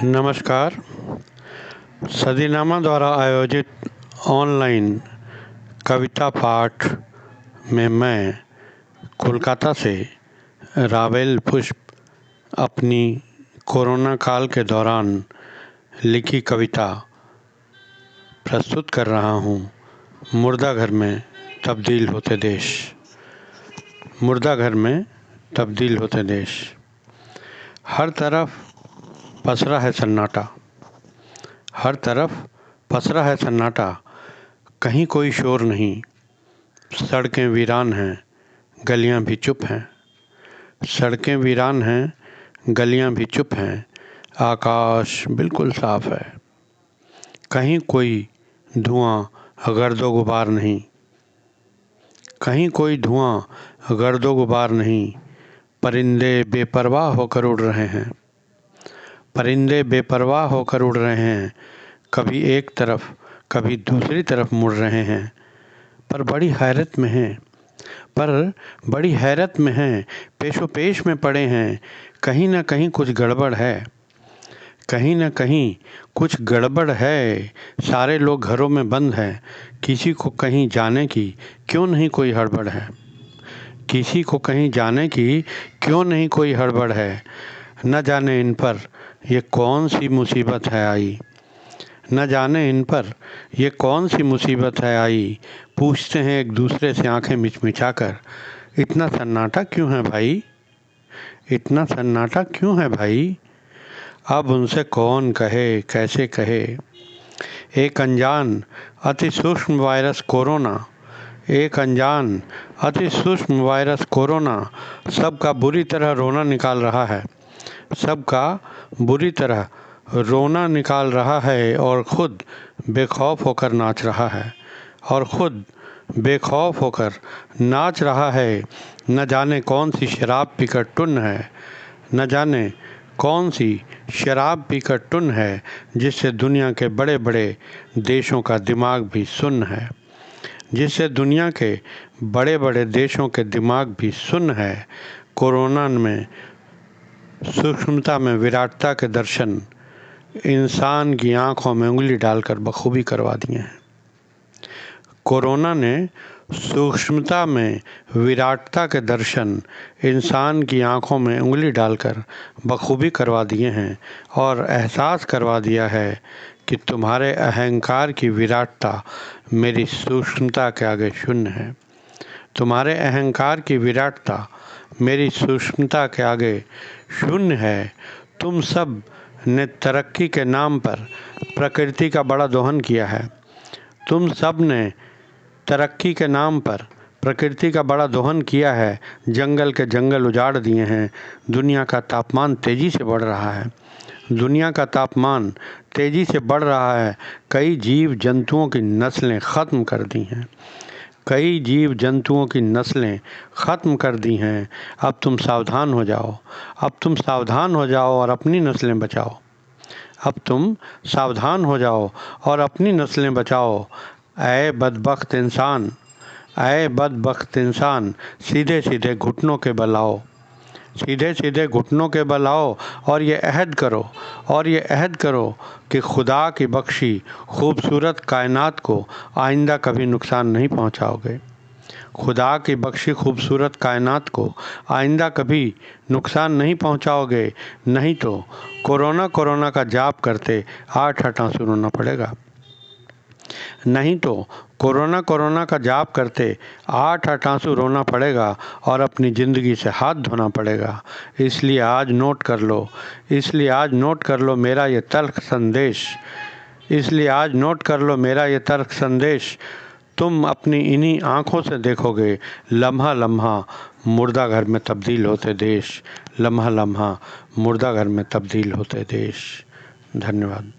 नमस्कार। सदीनामा द्वारा आयोजित ऑनलाइन कविता पाठ में मैं कोलकाता से रावेल पुष्प अपनी कोरोना काल के दौरान लिखी कविता प्रस्तुत कर रहा हूँ। मुर्दा घर में तब्दील होते देश। मुर्दा घर में तब्दील होते देश। हर तरफ पसरा है सन्नाटा, हर तरफ पसरा है सन्नाटा, कहीं कोई शोर नहीं। सड़कें वीरान हैं, गलियां भी चुप हैं। सड़कें वीरान हैं, गलियां भी चुप हैं। आकाश बिल्कुल साफ है, कहीं कोई धुआं गर्दो गुबार नहीं। कहीं कोई धुआं गर्दो गुबार नहीं। परिंदे बेपरवाह होकर उड़ रहे हैं। परिंदे बेपरवाह होकर उड़ रहे हैं। कभी एक तरफ कभी दूसरी तरफ मुड़ रहे हैं। पर बड़ी हैरत में हैं। पेशो पेश में पड़े हैं। कहीं ना कहीं कुछ गड़बड़ है। कहीं ना कहीं कुछ गड़बड़ है। सारे लोग घरों में बंद हैं। किसी को कहीं जाने की क्यों नहीं कोई हड़बड़ है। किसी को कहीं जाने की क्यों नहीं कोई हड़बड़ है। न जाने इन पर ये कौन सी मुसीबत है आई। न जाने इन पर ये कौन सी मुसीबत है आई। पूछते हैं एक दूसरे से आंखें मिचमिचाकर, इतना सन्नाटा क्यों है भाई। इतना सन्नाटा क्यों है भाई। अब उनसे कौन कहे, कैसे कहे। एक अनजान अति सूक्ष्म वायरस कोरोना, एक अनजान अति सूक्ष्म वायरस कोरोना सबका बुरी तरह रोना निकाल रहा है। सबका बुरी तरह रोना निकाल रहा है और ख़ुद बेखौफ होकर नाच रहा है। और ख़ुद बेखौफ होकर नाच रहा है। न जाने कौन सी शराब पीकर टुन है। न जाने कौन सी शराब पीकर टुन है जिससे दुनिया के बड़े बड़े देशों का दिमाग भी सुन्न है। जिससे दुनिया के बड़े बड़े देशों के दिमाग भी सुन्न है। कोरोना में सूक्ष्मता में विराटता के दर्शन इंसान की आंखों में उंगली डालकर बखूबी करवा दिए हैं। कोरोना ने सूक्ष्मता में विराटता के दर्शन इंसान की आंखों में उंगली डालकर बखूबी करवा दिए हैं और एहसास करवा दिया है कि तुम्हारे अहंकार की विराटता मेरी सूक्ष्मता के आगे शून्य है। तुम्हारे अहंकार की विराटता मेरी सूक्ष्मता के आगे शून्य है। तुम सब ने तरक्की के नाम पर प्रकृति का बड़ा दोहन किया है। तुम सब ने तरक्की के नाम पर प्रकृति का बड़ा दोहन किया है। जंगल के जंगल उजाड़ दिए हैं। दुनिया का तापमान तेज़ी से बढ़ रहा है। दुनिया का तापमान तेज़ी से बढ़ रहा है। कई जीव जंतुओं की नस्लें ख़त्म कर दी हैं। कई जीव जंतुओं की नस्लें ख़त्म कर दी हैं। अब तुम सावधान हो जाओ। अब तुम सावधान हो जाओ और अपनी नस्लें बचाओ। अब तुम सावधान हो जाओ और अपनी नस्लें बचाओ। ऐ बदबख्त इंसान, ऐ बदबख्त इंसान, सीधे सीधे घुटनों के बल आओ। सीधे सीधे घुटनों के बल आओ और ये अहद करो कि खुदा की बख्शी खूबसूरत कायनात को आइंदा कभी नुकसान नहीं पहुंचाओगे। खुदा की बख्शी खूबसूरत कायनात को आइंदा कभी नुकसान नहीं पहुंचाओगे। नहीं तो कोरोना का जाप करते 8 आंसू रोना पड़ेगा। नहीं तो कोरोना का जाप करते 8 आंसू रोना पड़ेगा और अपनी ज़िंदगी से हाथ धोना पड़ेगा। इसलिए आज नोट कर लो, इसलिए आज नोट कर लो मेरा ये तल्ख संदेश। इसलिए आज नोट कर लो मेरा ये तल्ख संदेश। तुम अपनी इन्हीं आँखों से देखोगे लम्हा लम्हा मुर्दा घर में तब्दील होते देश। लम्हा लम्हा मुर्दा घर में तब्दील होते देश। धन्यवाद।